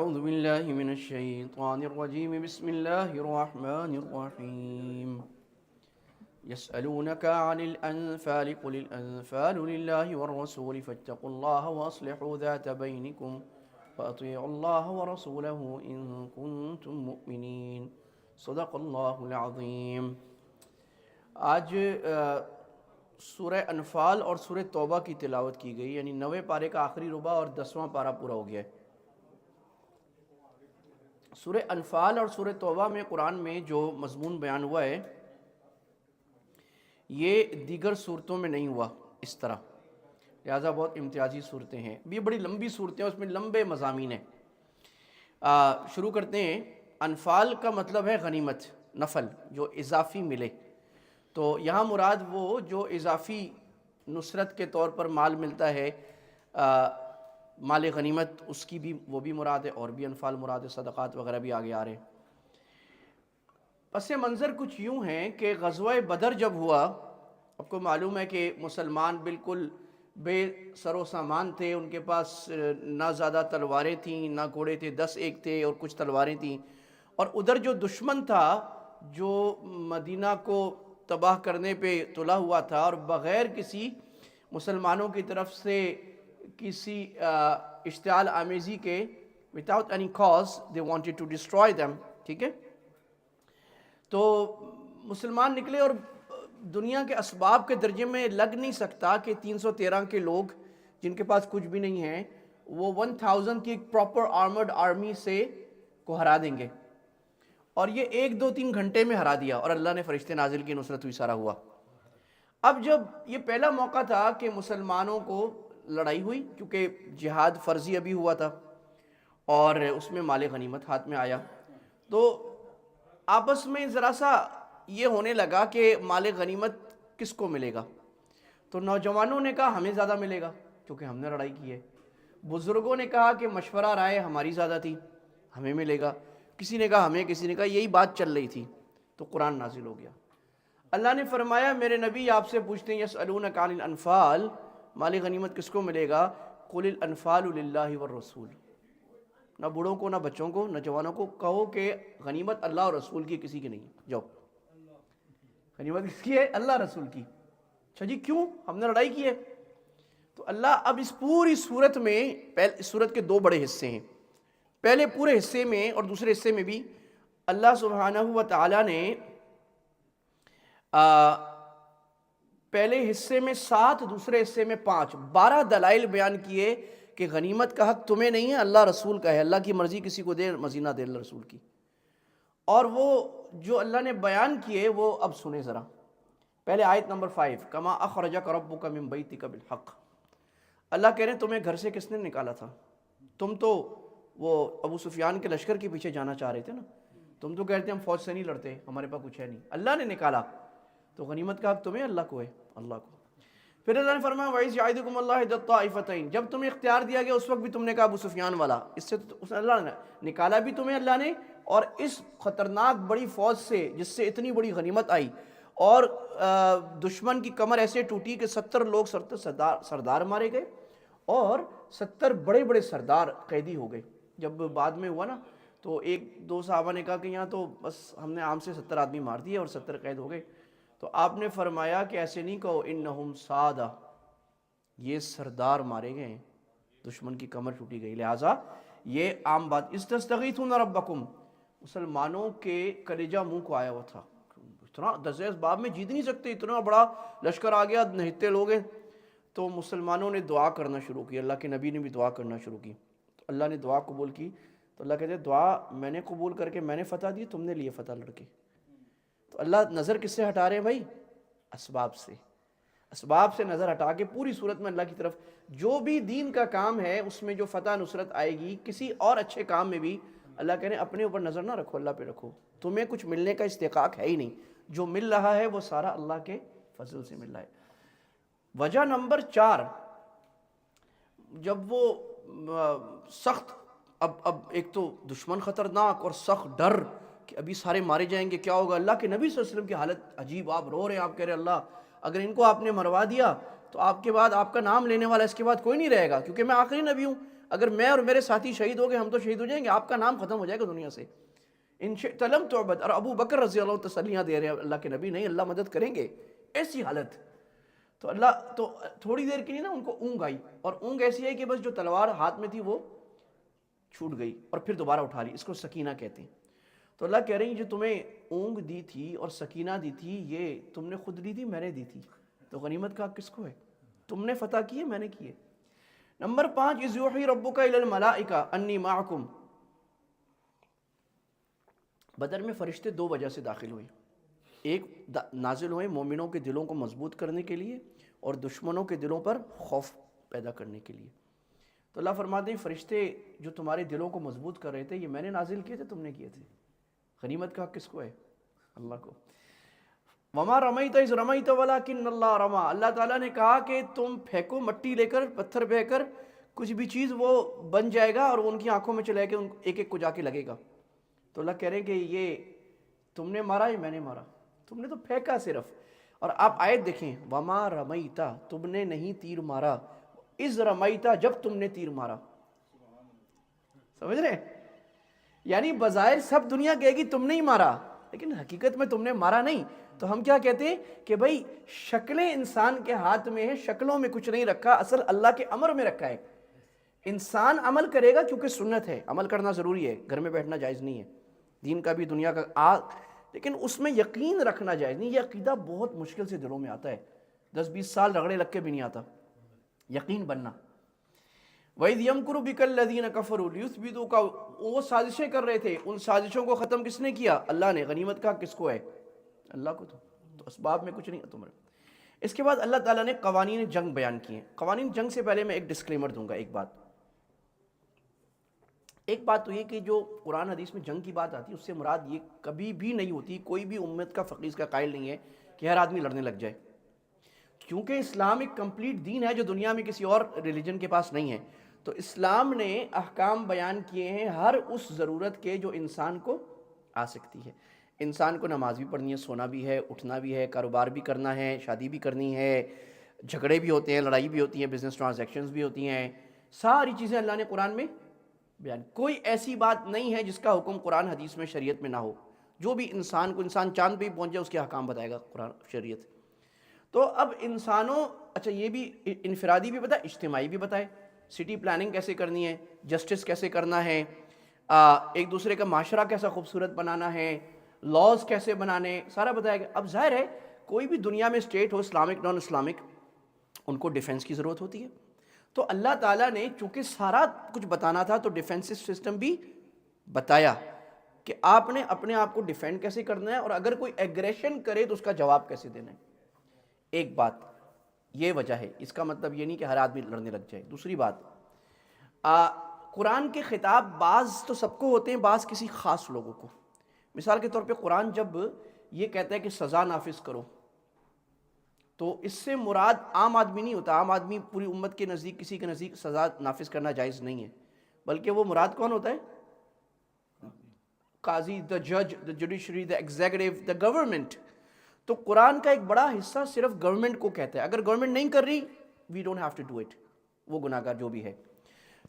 أعوذ بالله من الشيطان الرجيم بسم الله الرحمن الرحيم يسألونك عن الأنفال قل الأنفال لله والرسول فاتقوا الله وأصلحوا ذات بينكم وأطيعوا الله ورسوله إن كنتم مؤمنين صدق الله العظيم۔ آج سورہ انفال اور سورہ توبہ کی تلاوت کی گئی، یعنی 9ویں پارے کا آخری ربع اور 10واں پارہ پورا ہو گیا ہے۔ سورہ انفال اور سورہ توبہ میں قرآن میں جو مضمون بیان ہوا ہے یہ دیگر صورتوں میں نہیں ہوا اس طرح، لہٰذا بہت امتیازی صورتیں ہیں، بھی بڑی لمبی صورتیں ہیں، اس میں لمبے مضامین ہیں۔ شروع کرتے ہیں۔ انفال کا مطلب ہے غنیمت، نفل، جو اضافی ملے، تو یہاں مراد وہ جو اضافی نصرت کے طور پر مال ملتا ہے، مال غنیمت، اس کی بھی وہ بھی مراد ہے، اور بھی انفال مراد ہے، صدقات وغیرہ بھی آگے آ رہے ہیں۔ پس منظر کچھ یوں ہیں کہ غزوہ بدر جب ہوا، آپ کو معلوم ہے کہ مسلمان بالکل بے سر و سامان تھے، ان کے پاس نہ زیادہ تلواریں تھیں نہ گھوڑے تھے، 10 ایک تھے اور کچھ تلواریں تھیں، اور ادھر جو دشمن تھا جو مدینہ کو تباہ کرنے پہ تلا ہوا تھا، اور بغیر کسی مسلمانوں کی طرف سے کسی اشتعال آمیزی کے without any cause they wanted to destroy them، ٹھیک ہے؟ تو مسلمان نکلے، اور دنیا کے اسباب کے درجے میں لگ نہیں سکتا کہ 313 کے لوگ جن کے پاس کچھ بھی نہیں ہے وہ 1000 کی پراپر آرمرڈ آرمی سے کو ہرا دیں گے، اور یہ 1-2-3 گھنٹے میں ہرا دیا، اور اللہ نے فرشتے نازل کی، نصرت ہوئی، سارا ہوا۔ اب جب یہ پہلا موقع تھا کہ مسلمانوں کو لڑائی ہوئی، کیونکہ جہاد فرضی ابھی ہوا تھا اور اس میں مال غنیمت ہاتھ میں آیا، تو آپس میں ذرا سا یہ ہونے لگا کہ مال غنیمت کس کو ملے گا۔ تو نوجوانوں نے کہا ہمیں زیادہ ملے گا کیونکہ ہم نے لڑائی کی ہے، بزرگوں نے کہا کہ مشورہ رائے ہماری زیادہ تھی، ہمیں ملے گا، کسی نے کہا ہمیں، کسی نے کہا، یہی بات چل رہی تھی، تو قرآن نازل ہو گیا۔ اللہ نے فرمایا میرے نبی آپ سے پوچھتے ہیں یسألونک عن الانفال، مال غنیمت کس کو ملے گا؟ قل الانفال للہ والرسول، نہ بوڑھوں کو، نہ بچوں کو، نہ جوانوں کو، کہو کہ غنیمت اللہ اور رسول کی، کسی کی نہیں ہے۔ جاؤ، غنیمت کس کی ہے؟ اللہ رسول کی۔ اچھا جی کیوں؟ ہم نے لڑائی کی ہے۔ تو اللہ اب اس پوری صورت میں، صورت کے 2 بڑے حصے ہیں، پہلے پورے حصے میں اور دوسرے حصے میں بھی اللہ سبحانہ و تعالیٰ نے پہلے حصے میں 7، دوسرے حصے میں 5، 12 دلائل بیان کیے کہ غنیمت کا حق تمہیں نہیں ہے، اللہ رسول کا ہے، اللہ کی مرضی کسی کو دے، مرضی نہ دے اللہ رسول کی۔ اور وہ جو اللہ نے بیان کیے وہ اب سنیں ذرا۔ پہلے آیت نمبر 5، کما اخرجک ربک من بیتک بالحق، اللہ کہہ رہے ہیں تمہیں گھر سے کس نے نکالا تھا؟ تم تو وہ ابو سفیان کے لشکر کے پیچھے جانا چاہ رہے تھے نا، تم تو کہتے ہیں ہم فوج سے نہیں لڑتے، ہمارے پاس کچھ ہے نہیں، اللہ نے نکالا، تو غنیمت کا حق تمہیں، اللہ کو ہے، اللہ کو۔ پھر اللہ نے فرمایا وَإِذْ يَعِدُكُمُ اللَّهُ إِحْدَى الطَّائِفَتَيْنِ، جب تمہیں اختیار دیا گیا اس وقت بھی تم نے کہا ابو سفیان والا، اس سے تو اللہ نے نکالا بھی تمہیں، اللہ نے، اور اس خطرناک بڑی فوج سے جس سے اتنی بڑی غنیمت آئی، اور دشمن کی کمر ایسے ٹوٹی کہ 70 لوگ سردار مارے گئے، اور 70 بڑے بڑے سردار قیدی ہو گئے۔ جب بعد میں ہوا نا تو 1-2 صحابہ نے کہا کہ یہاں تو بس ہم نے عام سے 70 آدمی مار دیے اور 70 قید ہو گئے، تو آپ نے فرمایا کہ ایسے نہیں کہو، انہم سادہ، یہ سردار مارے گئے، دشمن کی کمر ٹوٹی گئی، لہٰذا یہ عام بات۔ استستغیثون ربکم، مسلمانوں کے کلیجہ منہ کو آیا ہوا تھا، اتنا 10 اسباب میں جیت نہیں سکتے، اتنا بڑا لشکر آ گیا، نہتے لوگ ہیں، تو مسلمانوں نے دعا کرنا شروع کی، اللہ کے نبی نے بھی دعا کرنا شروع کی، تو اللہ نے دعا قبول کی، تو اللہ کہتے ہیں دعا میں نے قبول کر کے میں نے فتح دی، تم نے لیے فتح لڑکے۔ تو اللہ نظر کس سے ہٹا رہے ہیں بھائی؟ اسباب سے، اسباب سے نظر ہٹا کے پوری صورت میں اللہ کی طرف، جو بھی دین کا کام ہے اس میں جو فتح نصرت آئے گی، کسی اور اچھے کام میں بھی اللہ کہہ رہے ہیں اپنے اوپر نظر نہ رکھو، اللہ پہ رکھو، تمہیں کچھ ملنے کا استحقاق ہے ہی نہیں، جو مل رہا ہے وہ سارا اللہ کے فضل سے مل رہا ہے۔ وجہ نمبر 4، جب وہ سخت، اب ایک تو دشمن خطرناک اور سخت ڈر کہ ابھی سارے مارے جائیں گے، کیا ہوگا، اللہ کے نبی صلی اللہ علیہ وسلم کی حالت عجیب، آپ رو رہے ہیں، آپ کہہ رہے ہیں اللہ اگر ان کو آپ نے مروا دیا تو آپ کے بعد آپ کا نام لینے والا اس کے بعد کوئی نہیں رہے گا، کیونکہ میں آخری نبی ہوں، اگر میں اور میرے ساتھی شہید ہو گئے ہم تو شہید ہو جائیں گے، آپ کا نام ختم ہو جائے گا دنیا سے، ان شئت لم تعبد۔ اور ابو بکر رضی اللہ عنہ تسلیاں دے رہے ہیں اللہ کے نبی، نہیں اللہ مدد کریں گے، ایسی حالت۔ تو اللہ تو تھوڑی دیر کے لیے نا ان کو اونگ آئی، اور اونگ ایسی ہے کہ بس جو تلوار ہاتھ میں تھی وہ چھوٹ گئی اور پھر دوبارہ اٹھا لی، اس کو سکینہ کہتے ہیں۔ تو اللہ کہہ رہے ہیں جو تمہیں اونگ دی تھی اور سکینہ دی تھی یہ تم نے خود لی تھی، میں نے دی تھی، تو غنیمت کا حق کس کو ہے؟ تم نے فتح کیے، میں نے کیے۔ نمبر 5، اذ یوحی ربک الی الملائکہ انی معکم۔ بدر میں فرشتے 2 وجہ سے داخل ہوئے، ایک نازل ہوئے مومنوں کے دلوں کو مضبوط کرنے کے لیے اور دشمنوں کے دلوں پر خوف پیدا کرنے کے لیے۔ تو اللہ فرماتے ہیں فرشتے جو تمہارے دلوں کو مضبوط کر رہے تھے یہ میں نے نازل کیے تھے، تم نے کیے تھے۔ غنیمت کا حق کس کو ہے؟ اللہ کو۔ وما رمیت اذ رمیت ولکن اللہ رما۔ اللہ تعالیٰ نے کہا کہ تم پھینکو مٹی لے کر، پتھر پھینک کر، کچھ بھی چیز وہ بن جائے گا اور ان کی آنکھوں میں چلے گا، ایک ایک کو جا کے لگے گا۔ تو اللہ کہہ رہے ہیں کہ یہ تم نے مارا یا میں نے مارا؟ تم نے تو پھینکا صرف۔ اور آپ آیت دیکھیں، وما رمیتا، تم نے نہیں تیر مارا، اذ رمیتا، جب تم نے تیر مارا۔ سمجھ رہے ہیں؟ یعنی بظاہر سب دنیا کہے گی تم نے ہی مارا، لیکن حقیقت میں تم نے مارا نہیں۔ تو ہم کیا کہتے ہیں کہ بھائی شکلیں انسان کے ہاتھ میں ہیں، شکلوں میں کچھ نہیں رکھا، اصل اللہ کے امر میں رکھا ہے۔ انسان عمل کرے گا کیونکہ سنت ہے، عمل کرنا ضروری ہے، گھر میں بیٹھنا جائز نہیں ہے، دین کا بھی دنیا کا لیکن اس میں یقین رکھنا جائز نہیں۔ یہ عقیدہ بہت مشکل سے دلوں میں آتا ہے، 10-20 سال رگڑے لگ کے بھی نہیں آتا یقین بننا۔ وَإِذْ يَمْكُرُ بِكَ الَّذِينَ كَفَرُوا لِيُثْبِتُوكَ، وہ سازشیں کر رہے تھے، ان سازشوں کو ختم کس نے کیا؟ اللہ نے۔ غنیمت کا کس کو ہے؟ اللہ کو۔ تو اسباب میں کچھ نہیں ہے تمہارے۔ اس کے بعد اللہ تعالیٰ نے قوانین جنگ بیان کیے ہیں۔ قوانین جنگ سے پہلے میں ایک ڈسکلیمر دوں گا، ایک بات تو یہ کہ جو قرآن حدیث میں جنگ کی بات آتی ہے اس سے مراد یہ کبھی بھی نہیں ہوتی، کوئی بھی امت کا فقیر کا قائل نہیں ہے کہ ہر آدمی لڑنے لگ جائے، کیونکہ اسلام ایک کمپلیٹ دین ہے جو دنیا میں کسی اور ریلیجن کے پاس نہیں ہے۔ تو اسلام نے احکام بیان کیے ہیں ہر اس ضرورت کے جو انسان کو آ سکتی ہے۔ انسان کو نماز بھی پڑھنی ہے، سونا بھی ہے، اٹھنا بھی ہے، کاروبار بھی کرنا ہے، شادی بھی کرنی ہے، جھگڑے بھی ہوتے ہیں، لڑائی بھی ہوتی ہے، بزنس ٹرانزیکشنز بھی ہوتی ہیں، ساری چیزیں اللہ نے قرآن میں بیان۔ کوئی ایسی بات نہیں ہے جس کا حکم قرآن حدیث میں شریعت میں نہ ہو۔ جو بھی انسان چاند پہ پہنچ جائے اس کے احکام بتائے گا قرآن شریعت۔ تو اب انسانوں، اچھا یہ بھی انفرادی بھی بتائے، اجتماعی بھی بتائے، سٹی پلاننگ کیسے کرنی ہے، جسٹس کیسے کرنا ہے، ایک دوسرے کا معاشرہ کیسا خوبصورت بنانا ہے، لاز کیسے بنانے، سارا بتایا گیا۔ اب ظاہر ہے کوئی بھی دنیا میں اسٹیٹ ہو، اسلامک نان اسلامک، ان کو ڈیفنس کی ضرورت ہوتی ہے۔ تو اللہ تعالیٰ نے چونکہ سارا کچھ بتانا تھا تو ڈیفنسو سسٹم بھی بتایا کہ آپ نے اپنے آپ کو ڈیفینڈ کیسے کرنا ہے، اور اگر کوئی ایگریشن کرے تو اس کا جواب کیسے دینا ہے۔ ایک بات یہ وجہ ہے، اس کا مطلب یہ نہیں کہ ہر آدمی لڑنے لگ جائے۔ دوسری بات، قرآن کے خطاب بعض تو سب کو ہوتے ہیں، بعض کسی خاص لوگوں کو۔ مثال کے طور پہ قرآن جب یہ کہتا ہے کہ سزا نافذ کرو تو اس سے مراد عام آدمی نہیں ہوتا۔ عام آدمی پوری امت کے نزدیک، کسی کے نزدیک سزا نافذ کرنا جائز نہیں ہے، بلکہ وہ مراد کون ہوتا ہے؟ قاضی، دا جج، the judiciary, the executive, the government. تو قرآن کا ایک بڑا حصہ صرف گورنمنٹ کو کہتا ہے، اگر گورنمنٹ نہیں کر رہی we don't have to do it, وہ گناہ گار جو بھی ہے۔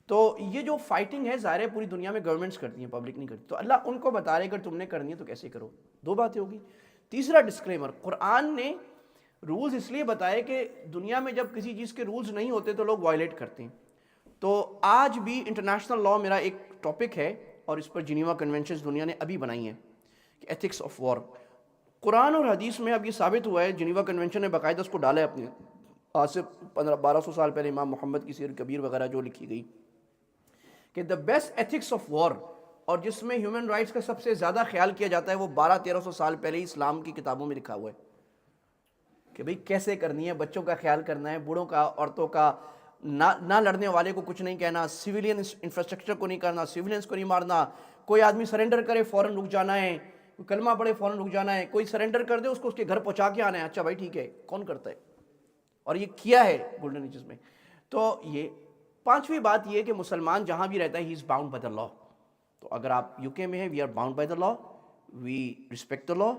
تو یہ جو فائٹنگ ہے ظاہر ہے پوری دنیا میں گورنمنٹس کرتی ہیں، پبلک نہیں کرتی۔ تو اللہ ان کو بتا رہے اگر تم نے کرنی ہے تو کیسے کرو۔ دو باتیں ہوگی۔ تیسرا ڈسکلیمر، قرآن نے رولز اس لیے بتائے کہ دنیا میں جب کسی چیز کے رولز نہیں ہوتے تو لوگ وائلیٹ کرتے ہیں۔ تو آج بھی انٹرنیشنل لاء میرا ایک ٹاپک ہے اور اس پر جنیوا کنونشنز دنیا نے ابھی بنائی ہیں کہ ایتھکس آف وار۔ قرآن اور حدیث میں اب یہ ثابت ہوا ہے، جنیوا کنونشن نے باقاعدہ اس کو ڈالا ہے اپنے، آج سے 1200 سال پہلے امام محمد کی سیر کبیر وغیرہ جو لکھی گئی، کہ the best ethics of war, اور جس میں ہیومن رائٹس کا سب سے زیادہ خیال کیا جاتا ہے وہ 1200-1300 سال پہلے ہی اسلام کی کتابوں میں لکھا ہوا ہے کہ بھئی کیسے کرنی ہے، بچوں کا خیال کرنا ہے، بوڑھوں کا، عورتوں کا، نہ لڑنے والے کو کچھ نہیں کہنا، سویلین انفراسٹرکچر کو نہیں کرنا، سویلینز کو نہیں مارنا، کوئی آدمی سرنڈر کرے فوراً رک جانا ہے، کوئی کلمہ پڑھے فوراً رک جانا ہے، کوئی سرنڈر کر دے اس کو اس کے گھر پہنچا کے آنا ہے، اچھا بھائی ٹھیک ہے، کون کرتا ہے؟ اور یہ کیا ہے گولڈن ایجز میں۔ تو یہ پانچویں بات یہ ہے کہ مسلمان جہاں بھی رہتا ہے ہی is bound by the law. تو اگر آپ یو کے میں ہیں، we are bound by the law, we respect the law.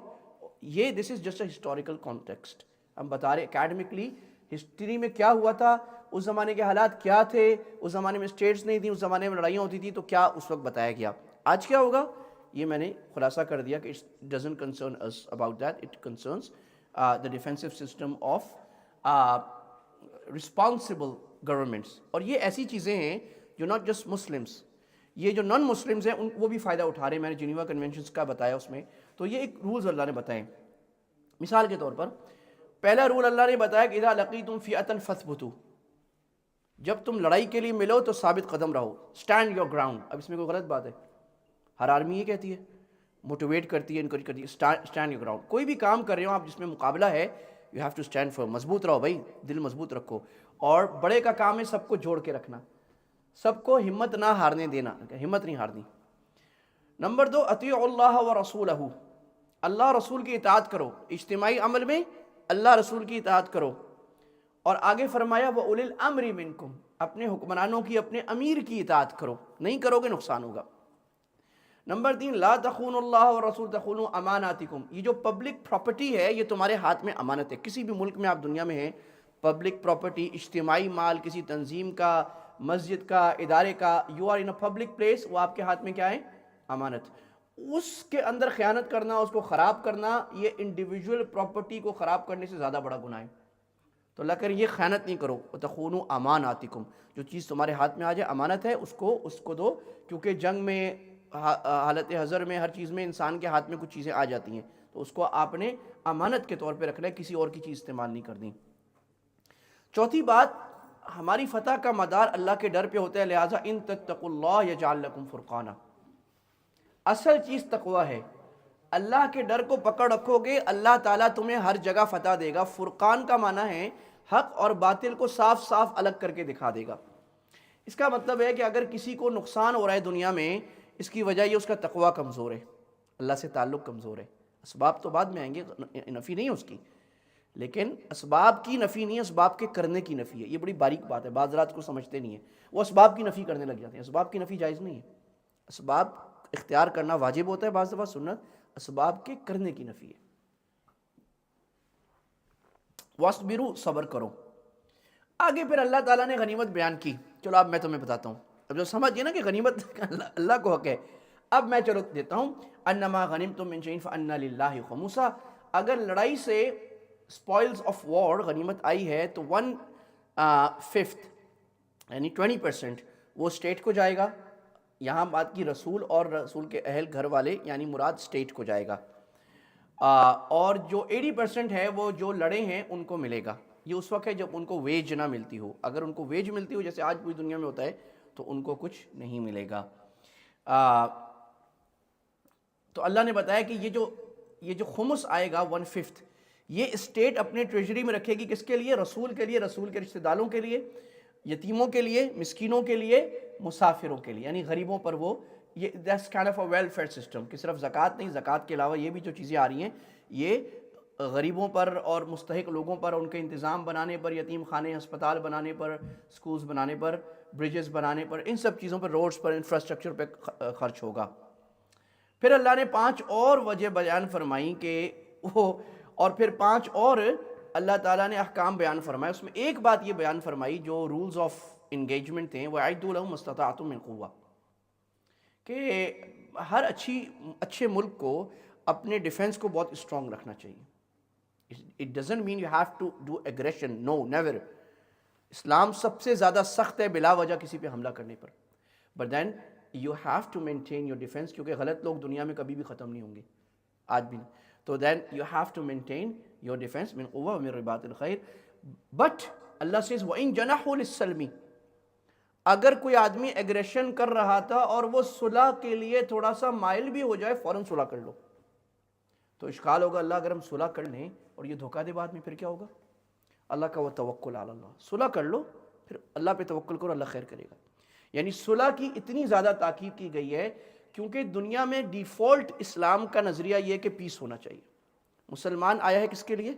یہ this is just a historical context, ہم بتا رہے اکیڈمکلی ہسٹری میں کیا ہوا تھا، اس زمانے کے حالات کیا تھے، اس زمانے میں اسٹیٹس نہیں تھیں، اس زمانے میں لڑائیاں ہوتی تھیں، تو کیا اس وقت بتایا گیا۔ آج کیا ہوگا یہ میں نے خلاصہ کر دیا کہ it doesn't concern us about that, it concerns the defensive system of responsible governments. اور یہ ایسی چیزیں ہیں جو ناٹ جسٹ مسلمس، یہ جو نان مسلمز ہیں وہ بھی فائدہ اٹھا رہے ہیں۔ میں نے جنیوا کنونشنز کا بتایا اس میں، تو یہ ایک رولز اللہ نے بتائے۔ مثال کے طور پر پہلا رول اللہ نے بتایا کہ اذا لقیتم فئۃ فاثبتوا، جب تم لڑائی کے لیے ملو تو ثابت قدم رہو، اسٹینڈ یور گراؤنڈ۔ اب اس میں کوئی غلط بات ہے؟ ہر آرمی یہ کہتی ہے، موٹیویٹ کرتی ہے، انکریج کرتی ہے، اسٹینڈ یور گراؤنڈ۔ کوئی بھی کام کر رہے ہو آپ جس میں مقابلہ ہے، you have to stand for, مضبوط رہو بھائی، دل مضبوط رکھو۔ اور بڑے کا کام ہے سب کو جوڑ کے رکھنا، سب کو ہمت نہ ہارنے دینا، ہمت نہیں ہارنی۔ نمبر 2، اطیعوا اللہ و رسولہ، اللہ رسول کی اطاعت کرو، اجتماعی عمل میں اللہ رسول کی اطاعت کرو۔ اور آگے فرمایا وَأُولِي الْأَمْرِ مِنْكُمْ، اپنے حکمرانوں کی، اپنے امیر کی اطاعت کرو، نہیں کرو گے نقصان ہوگا۔ نمبر 3، لا تخونوا اللہ والرسول تخونوا اماناتکم، یہ جو پبلک پراپرٹی ہے یہ تمہارے ہاتھ میں امانت ہے۔ کسی بھی ملک میں آپ دنیا میں ہیں، پبلک پراپرٹی، اجتماعی مال کسی تنظیم کا، مسجد کا، ادارے کا، you are in a public place, وہ آپ کے ہاتھ میں کیا ہے؟ امانت۔ اس کے اندر خیانت کرنا، اس کو خراب کرنا، یہ انڈیویجول پراپرٹی کو خراب کرنے سے زیادہ بڑا گناہ ہے۔ تو اللہ کہہ رہے یہ خیانت نہیں کرو، وَتَخُونُوا اماناتکم، جو چیز تمہارے ہاتھ میں آ جائے امانت ہے، اس کو دو، کیونکہ جنگ میں، حالت حضر میں، ہر چیز میں انسان کے ہاتھ میں کچھ چیزیں آ جاتی ہیں، تو اس کو آپ نے امانت کے طور پہ رکھنا ہے، کسی اور کی چیز استعمال نہیں کرنی۔ چوتھی بات، ہماری فتح کا مدار اللہ کے ڈر پہ ہوتا ہے، لہٰذا ان تتقوا اللہ یجعل لکم فرقانا، اصل چیز تقوی ہے۔ اللہ کے ڈر کو پکڑ رکھو گے، اللہ تعالیٰ تمہیں ہر جگہ فتح دے گا۔ فرقان کا معنی ہے حق اور باطل کو صاف صاف الگ کر کے دکھا دے گا۔ اس کا مطلب ہے کہ اگر کسی کو نقصان ہو رہا ہے دنیا میں، اس کی وجہ یہ اس کا تقوی کمزور ہے، اللہ سے تعلق کمزور ہے۔ اسباب تو بعد میں آئیں گے، نفی نہیں ہے اس کی، لیکن اسباب کی نفی نہیں ہے، اسباب کے کرنے کی نفی ہے۔ یہ بڑی باریک بات ہے، بعض حضرات کو سمجھتے نہیں ہیں، وہ اسباب کی نفی کرنے لگ جاتے ہیں۔ اسباب کی نفی جائز نہیں ہے، اسباب اختیار کرنا واجب ہوتا ہے، بعض دفعہ سنت، اسباب کے کرنے کی نفی ہے۔ وَاصْبِرُوا، صبر کرو۔ آگے پھر اللہ تعالیٰ نے غنیمت بیان کی۔ چلو اب میں تمہیں بتاتا ہوں، اب جو سمجھ گئے نا کہ غنیمت اللہ کو حق ہے، اب میں چلو دیتا ہوں۔ انما غنمتم من شیء فان للہ خمسہ، اگر لڑائی سے اسپوائلز آف وار غنیمت آئی ہے تو 1/5 یعنی 20% وہ اسٹیٹ کو جائے گا۔ یہاں بات کی رسول اور رسول کے اہل گھر والے، یعنی مراد اسٹیٹ کو جائے گا۔ اور جو 80% ہے وہ جو لڑے ہیں ان کو ملے گا۔ یہ اس وقت ہے جب ان کو ویج نہ ملتی ہو، اگر ان کو ویج ملتی ہو جیسے آج پوری دنیا میں ہوتا ہے تو ان کو کچھ نہیں ملے گا۔ تو اللہ نے بتایا کہ یہ جو خمس آئے گا 1/5، یہ اسٹیٹ اپنے ٹریجری میں رکھے گی، کس کے لیے؟ رسول کے لیے، رسول کے رشتہ داروں کے لیے، یتیموں کے لیے، مسکینوں کے لیے، مسافروں کے لیے، یعنی غریبوں پر۔ وہ یہ that's kind of a welfare system, کہ صرف زکوٰۃ نہیں، زکوٰۃ کے علاوہ یہ بھی جو چیزیں آ رہی ہیں یہ غریبوں پر اور مستحق لوگوں پر، ان کے انتظام بنانے پر، یتیم خانے، ہسپتال بنانے پر، سکولز بنانے پر، برجز بنانے پر، ان سب چیزوں پر، روڈز پر، انفراسٹرکچر پہ خرچ ہوگا۔ پھر اللہ نے 5 اور وجہ بیان فرمائی کہ اور پھر 5 اور اللہ تعالیٰ نے احکام بیان فرمائے۔ اس میں ایک بات یہ بیان فرمائی جو رولز آف انگیجمنٹ تھے، وَأَعِدُّوا لَهُمْ مَا اسْتَطَعْتُم مِّن قُوَّةٍ، کہ ہر اچھے ملک کو اپنے ڈیفنس کو بہت اسٹرانگ رکھنا چاہیے۔ It doesn't mean you have to do aggression, no, never۔ اسلام سب سے زیادہ سخت ہے بلا وجہ کسی پہ حملہ کرنے پر، but then you have to maintain your defense، کیونکہ غلط لوگ دنیا میں کبھی بھی ختم نہیں ہوں گے، آج بھی نہیں۔ تو then you have to maintain your defense من قوة ومن رباط الخیر۔ but اللہ says وَإِن جَنَحُوا لِلسَّلْمِ، اگر کوئی آدمی ایگریشن کر رہا تھا اور وہ صلح کے لیے تھوڑا سا مائل بھی ہو جائے، فوراً صلح کر لو۔ تو اشکال ہوگا اللہ اگر ہم صلح کر لیں اور یہ دھوکہ دے بعد میں، پھر کیا ہوگا؟ اللہ کا وَتَوَكُّلْ عَلَى اللَّهِ، صلح کر لو، پھر اللہ پہ توکل کرو، اللہ خیر کرے گا۔ یعنی صلح کی اتنی زیادہ تاکید کی گئی ہے کیونکہ دنیا میں ڈیفالٹ اسلام کا نظریہ یہ ہے کہ پیس ہونا چاہیے۔ مسلمان آیا ہے کس کے لیے؟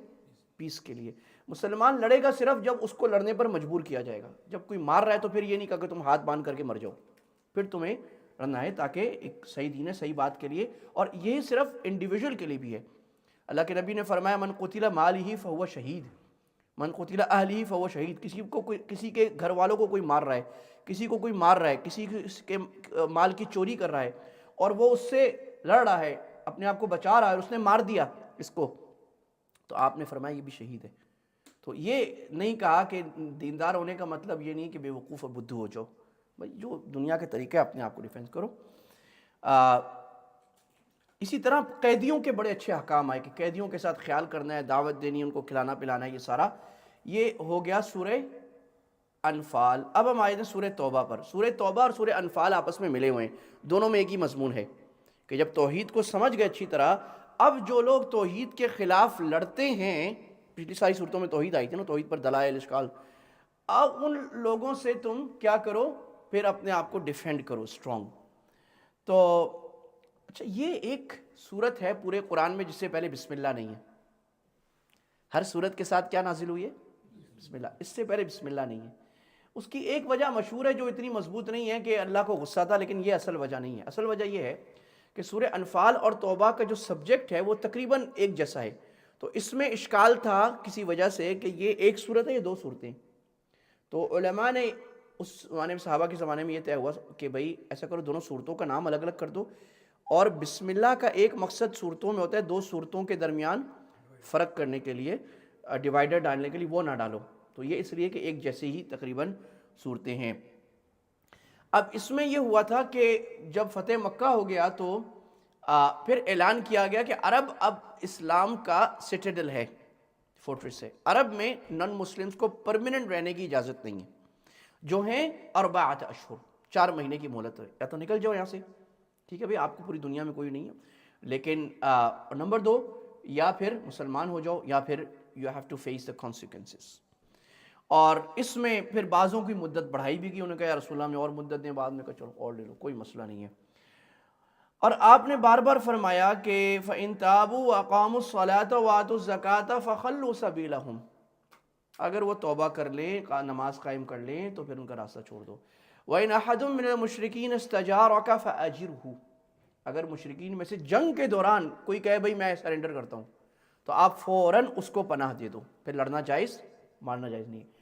پیس کے لیے۔ مسلمان لڑے گا صرف جب اس کو لڑنے پر مجبور کیا جائے گا۔ جب کوئی مار رہا ہے تو پھر یہ نہیں کہا کہ تم ہاتھ باندھ کر کے مر جاؤ، پھر تمہیں لڑنا ہے تاکہ ایک صحیح دین ہے، صحیح بات کے لیے۔ اور یہ صرف انڈیویجول کے لیے بھی ہے۔ اللہ کے نبی نے فرمایا من قتل مالہ فہو شہید، من قتل اہلی فہو شہید، کسی کے گھر والوں کو کوئی مار رہا ہے، کسی کو کوئی مار رہا ہے، کسی کے مال کی چوری کر رہا ہے اور وہ اس سے لڑ رہا ہے، اپنے آپ کو بچا رہا ہے اور اس نے مار دیا اس کو، تو آپ نے فرمایا یہ بھی شہید ہے۔ تو یہ نہیں کہا کہ دیندار ہونے کا مطلب یہ نہیں کہ بے وقوف اور بدھو ہو جاؤ، بھائی جو دنیا کے طریقے اپنے آپ کو ڈیفینس کرو۔ اسی طرح قیدیوں کے بڑے اچھے احکام آئے کہ قیدیوں کے ساتھ خیال کرنا ہے، دعوت دینی ہے، ان کو کھلانا پلانا ہے، یہ سارا یہ ہو گیا سورہ انفال۔ اب ہم آئے ہیں سورہ توبہ پر۔ سورہ توبہ اور سورہ انفال آپس میں ملے ہوئے ہیں، دونوں میں ایک ہی مضمون ہے کہ جب توحید کو سمجھ گئے اچھی طرح، اب جو لوگ توحید کے خلاف لڑتے ہیں، پچھلی ساری صورتوں میں توحید آئی تھی نا، توحید پر دلائل اشکال، اب ان لوگوں سے تم کیا کرو، پھر اپنے آپ کو ڈیفینڈ کرو اسٹرانگ۔ تو اچھا، یہ ایک سورت ہے پورے قرآن میں جس سے پہلے بسم اللہ نہیں ہے۔ ہر سورت کے ساتھ کیا نازل ہوئی ہے؟ بسم اللہ، اس سے پہلے بسم اللہ نہیں ہے۔ اس کی ایک وجہ مشہور ہے جو اتنی مضبوط نہیں ہے کہ اللہ کو غصہ تھا، لیکن یہ اصل وجہ نہیں ہے۔ اصل وجہ یہ ہے کہ سورہ انفال اور توبہ کا جو سبجیکٹ ہے وہ تقریباً ایک جیسا ہے، تو اس میں اشکال تھا کسی وجہ سے کہ یہ ایک سورت ہے یا دو صورتیں۔ تو علماء نے اس زمانے میں، صحابہ کے زمانے میں یہ طے ہوا کہ بھائی ایسا کرو، دونوں صورتوں کا نام الگ الگ کر دو، اور بسم اللہ کا ایک مقصد صورتوں میں ہوتا ہے دو صورتوں کے درمیان فرق کرنے کے لیے، ڈیوائڈر ڈالنے کے لیے، وہ نہ ڈالو، تو یہ اس لیے کہ ایک جیسے ہی تقریباً صورتیں ہیں۔ اب اس میں یہ ہوا تھا کہ جب فتح مکہ ہو گیا تو پھر اعلان کیا گیا کہ عرب اب اسلام کا سٹیڈل ہے، فورٹریس ہے، عرب میں نن مسلمز کو پرمننٹ رہنے کی اجازت نہیں ہے، جو ہیں 4 اشہر، 4 مہینے کی مہلت ہے، یا تو نکل جاؤ یہاں سے، ٹھیک ہے بھئی آپ کو پوری دنیا میں کوئی نہیں ہے، لیکن نمبر 2، یا پھر مسلمان ہو جاؤ یا پھر you have to face the consequences۔ اور اس میں پھر بعضوں کی مدت بڑھائی بھی کی، انہوں نے کہا یا رسول اللہ ہمیں اور مدت دیں، بعد میں کہا چلو اور لے لو، کوئی مسئلہ نہیں ہے۔ اور آپ نے بار بار فرمایا کہ فَإِن تَابُوا وَأَقَامُوا الصَّلَاةَ وَآتُوا الزَّكَاةَ فَخَلُّوا سَبِيلَهُمْ، اگر وہ توبہ کر لیں، نماز قائم کر لیں تو پھر ان کا راستہ چھوڑ دو۔ وَإِنْ أَحَدٌ مِّنَ الْمُشْرِكِينَ اسْتَجَارَكَ فَأَجِرْهُ، اگر مشرکین میں سے جنگ کے دوران کوئی کہے بھئی میں سرنڈر کرتا ہوں، تو آپ فوراً اس کو پناہ دے دو، پھر لڑنا جائز، مارنا جائز نہیں ہے۔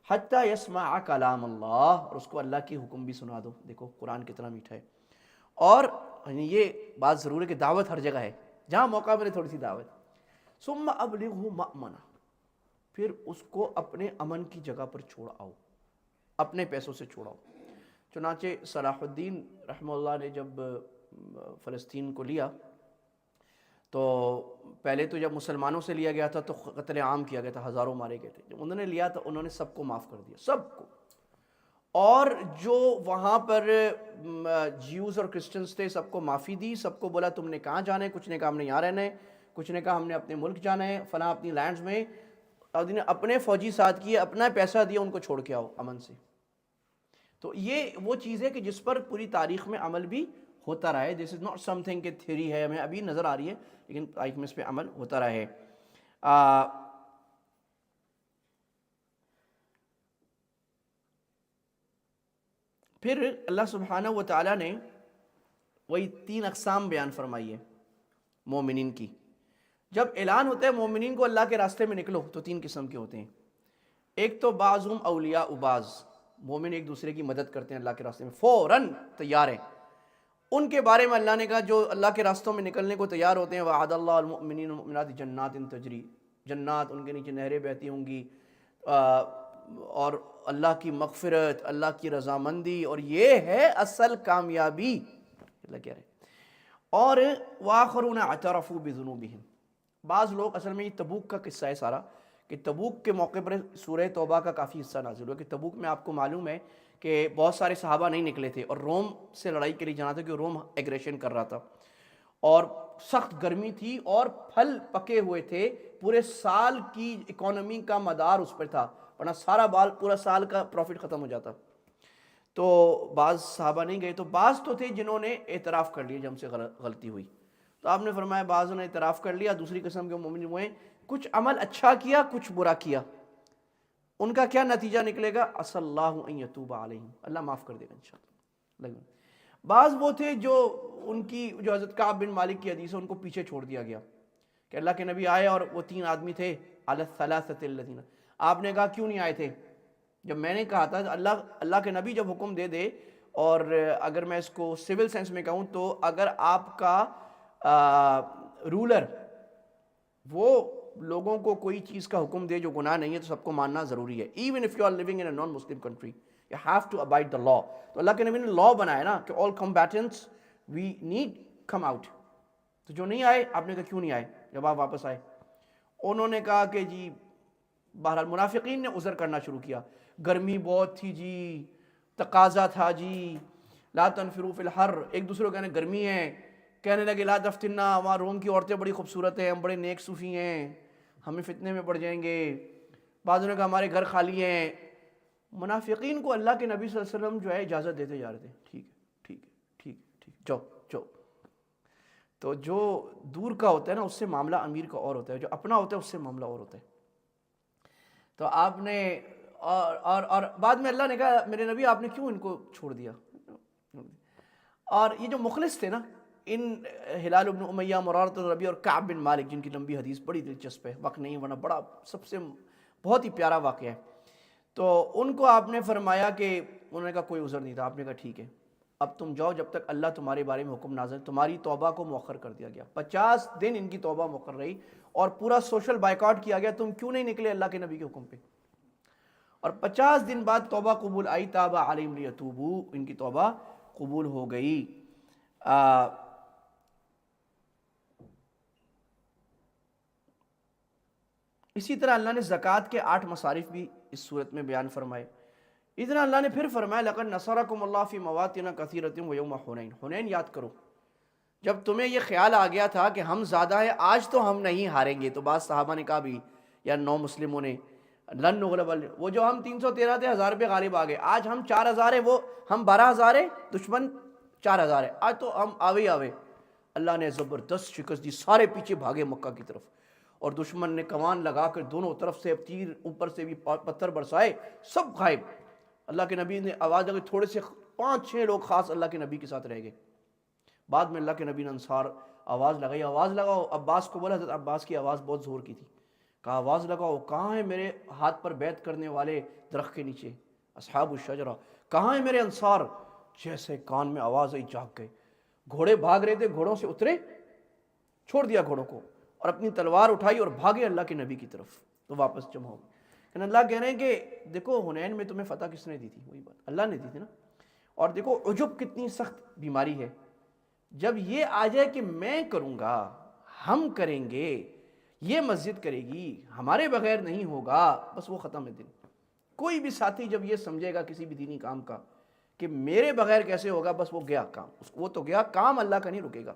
حتیٰ یسمع کلام اللہ، اور اس کو اللہ کی حکم بھی سنا دو، دیکھو قرآن کتنا میٹھا ہے۔ اور یہ بات ضرور ہے کہ دعوت ہر جگہ ہے، جہاں موقع ملے تھوڑی سی دعوت۔ ثم ابلغہ مأمنہ، پھر اس کو اپنے امن کی جگہ پر چھوڑ آؤ، اپنے پیسوں سے چھوڑاؤ۔ چنانچہ صلاح الدین رحمہ اللہ نے جب فلسطین کو لیا تو پہلے تو جب مسلمانوں سے لیا گیا تھا تو قتل عام کیا گیا تھا، ہزاروں مارے گئے تھے۔ جب انہوں نے لیا تو انہوں نے سب کو معاف کر دیا، سب کو، اور جو وہاں پر جیوز اور کرسچنز تھے سب کو معافی دی، سب کو بولا تم نے کہاں جانا ہے، کچھ نے کہا ہم نے یہاں رہنا ہے، کچھ نے کہا ہم نے اپنے ملک جانا ہے، فلاں اپنی لینڈز میں، اور نے اپنے فوجی ساتھ کیے، اپنا پیسہ دیا، ان کو چھوڑ کے آؤ امن سے۔ تو یہ وہ چیز ہے کہ جس پر پوری تاریخ میں عمل بھی ہوتا رہا ہے، دس از ناٹ سم تھنگ کہ تھیوری ہے ہمیں ابھی نظر آ رہی ہے، لیکن تاریخ میں اس پہ عمل ہوتا رہا ہے۔ پھر اللہ سبحانہ و تعالیٰ نے وہی 3 اقسام بیان فرمائی ہے مومنین کی۔ جب اعلان ہوتا ہے مومنین کو اللہ کے راستے میں نکلو تو 3 قسم کے ہوتے ہیں۔ ایک تو بعضهم اولیاء بعض، مومن ایک دوسرے کی مدد کرتے ہیں اللہ کے راستے میں، فوراً تیار ہیں۔ ان کے بارے میں اللہ نے کہا جو اللہ کے راستوں میں نکلنے کو تیار ہوتے ہیں، وعد اللہ المؤمنین والمؤمنات جنات تجری، جنات ان کے نیچے نہریں بہتی ہوں گی، اور اللہ کی مغفرت، اللہ کی رضامندی، اور یہ ہے اصل کامیابی، اللہ کہہ رہے ہیں۔ اور وآخرون اعترفوا بذنوبہم، بعض لوگ، اصل میں یہ تبوک کا قصہ ہے سارا، کہ تبوک کے موقع پر سورہ توبہ کا کافی حصہ نازل ہوا، کہ تبوک میں آپ کو معلوم ہے کہ بہت سارے صحابہ نہیں نکلے تھے اور روم سے لڑائی کے لیے جانا تھا، کہ روم ایگریشن کر رہا تھا، اور سخت گرمی تھی اور پھل پکے ہوئے تھے، پورے سال کی اکانومی کا مدار اس پر تھا، ورنہ پورا سال کا پروفٹ ختم ہو جاتا۔ تو بعض صحابہ نہیں گئے، تو بعض تو تھے جنہوں نے اعتراف کر لیا جب ہم سے غلطی ہوئی، تو آپ نے فرمایا بعضوں نے اعتراف کر لیا، دوسری قسم کے مومن ہوئے، کچھ عمل اچھا کیا، کچھ برا کیا، ان کا کیا نتیجہ نکلے گا؟ عسى اللہ ان یتوب علیہم، اللہ معاف کر دے گا انشاءاللہ۔ بعض وہ تھے جو ان کی، جو حضرت کعب بن مالک کی حدیث ہے، ان کو پیچھے چھوڑ دیا گیا کہ اللہ کے نبی آئے اور وہ 3 آدمی تھے علی الثلاثۃ الذین، آپ نے کہا کیوں نہیں آئے تھے؟ جب میں نے کہا تھا اللہ کے نبی جب حکم دے دے، اور اگر میں اس کو سول سینس میں کہوں تو اگر آپ کا رولر وہ لوگوں کو کوئی چیز کا حکم دے جو گناہ نہیں ہے تو سب کو ماننا ضروری ہے. Even if you are living in a non Muslim country you have to abide the law. تو اللہ کے نبی نے لا بنایا نا کہ آل کمبیٹنٹس وی نیڈ کم آؤٹ. تو جو نہیں آئے، آپ نے کہا کیوں نہیں آئے؟ جب آپ واپس آئے انہوں نے کہا کہ جی بہرحال منافقین نے عذر کرنا شروع کیا، گرمی بہت تھی جی، تقاضا تھا جی، لا تنفروا فی الحر، ایک دوسرے کو کہنے گرمی ہے، کہنے لگے لا تفتنا، وہاں روم کی عورتیں بڑی خوبصورت ہیں، ہم بڑے نیک صوفی ہیں، ہمیں فتنے میں پڑ جائیں گے. بعضوں نے کہا ہمارے گھر خالی ہیں. منافقین کو اللہ کے نبی صلی اللہ علیہ وسلم جو ہے اجازت دیتے جا رہے تھے، ٹھیک ہے ٹھیک ہے ٹھیک ہے ٹھیک، جاؤ جاؤ. تو جو دور کا ہوتا ہے نا اس سے معاملہ امیر کا اور ہوتا ہے، جو اپنا ہوتا ہے اس سے معاملہ اور ہوتا ہے. تو آپ نے اور بعد میں اللہ نے کہا میرے نبی آپ نے کیوں ان کو چھوڑ دیا؟ اور یہ جو مخلص تھے نا، ان ہلال بن امیہ، مرارۃ الربیع اور کعب بن مالک، جن کی لمبی حدیث بڑی دلچسپ ہے، وقت نہیں ورنہ بڑا سب سے بہت ہی پیارا واقعہ ہے. تو ان کو آپ نے فرمایا کہ انہوں نے کہا کوئی عذر نہیں تھا. آپ نے کہا ٹھیک ہے اب تم جاؤ، جب تک اللہ تمہارے بارے میں حکم نازل، تمہاری توبہ کو مؤخر کر دیا گیا. 50 دن ان کی توبہ مؤخر رہی اور پورا سوشل بائیکاٹ کیا گیا، تم کیوں نہیں نکلے اللہ کے نبی کے حکم پہ. اور 50 دن بعد توبہ قبول آئی، تاب علیہم لیتوبوا، ان کی توبہ قبول ہو گئی. اسی طرح اللہ نے زکوٰۃ کے 8 مصارف بھی اس صورت میں بیان فرمائے. اتنا اللہ نے پھر فرمایا لقد نصرکم اللہ فی مواطن کثیرۃ ویوم حنین. حنین یاد کرو، جب تمہیں یہ خیال آ گیا تھا کہ ہم زیادہ ہیں، آج تو ہم نہیں ہاریں گے. تو بعض صحابہ نے کہا بھی یا 9 مسلموں نے لن نغلب، وہ جو ہم 313 تھے 1000 پہ غالب آ گئے، آج ہم 4000 ہیں، وہ ہم 12000 ہیں، دشمن 4000 ہے، آج تو ہم آوے. اللہ نے زبردست شکست دی، سارے پیچھے بھاگے مکہ کی طرف، اور دشمن نے کمان لگا کر دونوں طرف سے تیر، اوپر سے بھی پتھر برسائے، سب غائب. اللہ کے نبی نے آواز لگائی، تھوڑے سے 5-6 لوگ خاص اللہ کے نبی کے ساتھ رہ گئے. بعد میں اللہ کے نبی نے انصار آواز لگائی، آواز لگاؤ. عباس کو بولا، حضرت عباس کی آواز بہت زور کی تھی، کہا آواز لگاؤ، کہاں ہیں میرے ہاتھ پر بیعت کرنے والے درخت کے نیچے اصحاب الشجرہ، کہاں ہیں میرے انصار؟ جیسے کان میں آواز آئی جاگ گئے. گھوڑے بھاگ رہے تھے، گھوڑوں سے اترے، چھوڑ دیا گھوڑوں کو، اور اپنی تلوار اٹھائی اور بھاگے اللہ کے نبی کی طرف. تو واپس جمع ہو گئے. لیکن اللہ کہہ رہے ہیں کہ دیکھو حنین میں تمہیں فتح کس نے دی تھی؟ وہی بات اللہ نے دی تھی نا. اور دیکھو عجب کتنی سخت بیماری ہے. جب یہ آ جائے کہ میں کروں گا، ہم کریں گے، یہ مسجد کرے گی، ہمارے بغیر نہیں ہوگا، بس وہ ختم ہے دن. کوئی بھی ساتھی جب یہ سمجھے گا کسی بھی دینی کام کا کہ میرے بغیر کیسے ہوگا، بس وہ گیا کام، وہ تو گیا کام، اللہ کا نہیں رکے گا.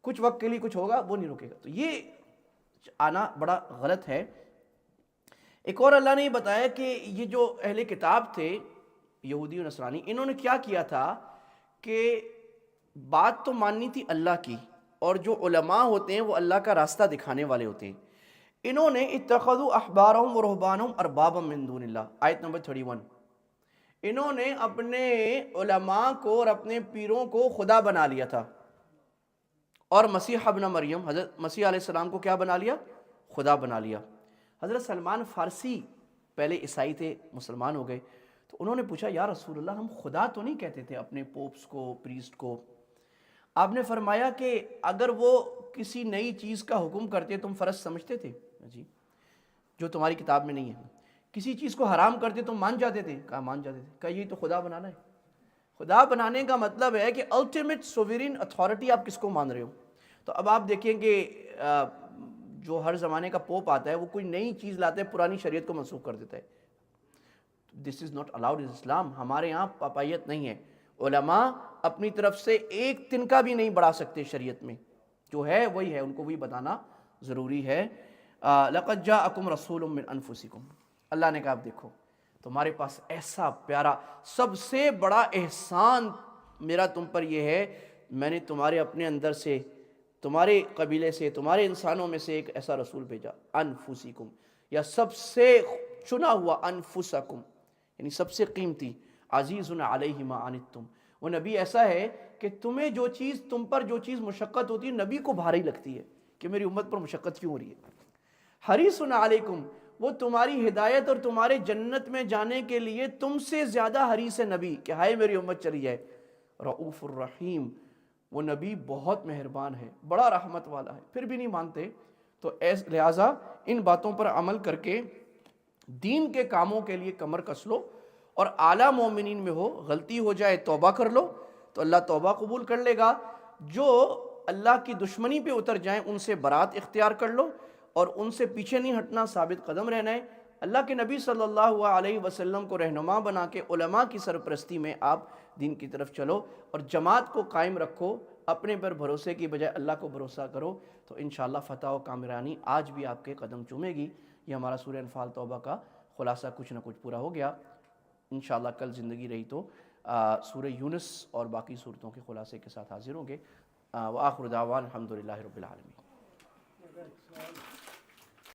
کچھ وقت کے لیے کچھ ہوگا، وہ نہیں رکے گا. تو یہ آنا بڑا غلط ہے. ایک اور اللہ نے یہ بتایا کہ یہ جو اہل کتاب تھے یہودی و نصرانی، انہوں نے کیا کیا تھا کہ بات تو ماننی تھی اللہ کی، اور جو علماء ہوتے ہیں وہ اللہ کا راستہ دکھانے والے ہوتے ہیں. انہوں نے اتخذوا احبارهم ورهبانهم اربابا من دون اللہ، آیت نمبر 31. انہوں نے اپنے علماء کو اور اپنے پیروں کو خدا بنا لیا تھا، اور مسیح ابن مریم، حضرت مسیح علیہ السلام کو کیا بنا لیا؟ خدا بنا لیا. حضرت سلمان فارسی پہلے عیسائی تھے، مسلمان ہو گئے، تو انہوں نے پوچھا یا رسول اللہ ہم خدا تو نہیں کہتے تھے اپنے پوپس کو، پریسٹ کو. آپ نے فرمایا کہ اگر وہ کسی نئی چیز کا حکم کرتے تم فرض سمجھتے تھے؟ جی، جو تمہاری کتاب میں نہیں ہے. کسی چیز کو حرام کرتے تم مان جاتے تھے؟ کہا مان جاتے تھے. کہا یہ تو خدا بنانا ہے. خدا بنانے کا مطلب ہے کہ الٹیمیٹ سوورین اتھارٹی آپ کس کو مان رہے ہو. تو اب آپ دیکھیں کہ جو ہر زمانے کا پوپ آتا ہے وہ کوئی نئی چیز لاتا ہے، پرانی شریعت کو منسوخ کر دیتا ہے. دس از ناٹ الاؤڈ ان اسلام. ہمارے یہاں پاپائیت نہیں ہے. علماء اپنی طرف سے ایک تنکا بھی نہیں بڑھا سکتے شریعت میں، جو ہے وہی ہے، ان کو وہی بتانا ضروری ہے. لقد جاءکم رسول من انفسکم، اللہ نے کہا اب دیکھو تمہارے پاس ایسا پیارا، سب سے بڑا احسان میرا تم پر یہ ہے، میں نے تمہارے اپنے اندر سے، تمہارے قبیلے سے، تمہارے انسانوں میں سے ایک ایسا رسول بھیجا. انفسکم، یا سب سے چنا ہوا، انفسکم یعنی سب سے قیمتی. عزیز علیہ ما عنتم، وہ نبی ایسا ہے کہ تمہیں جو چیز، تم پر جو چیز مشقت ہوتی ہے نبی کو بھاری لگتی ہے کہ میری امت پر مشقت کیوں ہو رہی ہے. حریص علیکم، وہ تمہاری ہدایت اور تمہارے جنت میں جانے کے لیے تم سے زیادہ حریص نبی کہ ہائے میری امت چلی جائے، رؤوف الرحیم، وہ نبی بہت مہربان ہے، بڑا رحمت والا ہے، پھر بھی نہیں مانتے۔ تو لہٰذا ان باتوں پر عمل کر کے دین کے کاموں کے لیے کمر کس لو، اور اعلیٰ مومنین میں ہو، غلطی ہو جائے توبہ کر لو تو اللہ توبہ قبول کر لے گا، جو اللہ کی دشمنی پہ اتر جائیں ان سے برات اختیار کر لو، اور ان سے پیچھے نہیں ہٹنا، ثابت قدم رہنا ہے۔ اللہ کے نبی صلی اللہ علیہ وسلم کو رہنما بنا کے علماء کی سرپرستی میں آپ دین کی طرف چلو، اور جماعت کو قائم رکھو، اپنے پر بھروسے کی بجائے اللہ کو بھروسہ کرو، تو انشاءاللہ فتح و کامرانی آج بھی آپ کے قدم چومے گی۔ یہ ہمارا سورہ انفال توبہ کا خلاصہ کچھ نہ کچھ پورا ہو گیا۔ انشاءاللہ کل زندگی رہی تو سورہ یونس اور باقی صورتوں کے خلاصے کے ساتھ حاضر ہوں گے۔ وآخر دعوان الحمدللہ رب العالمین۔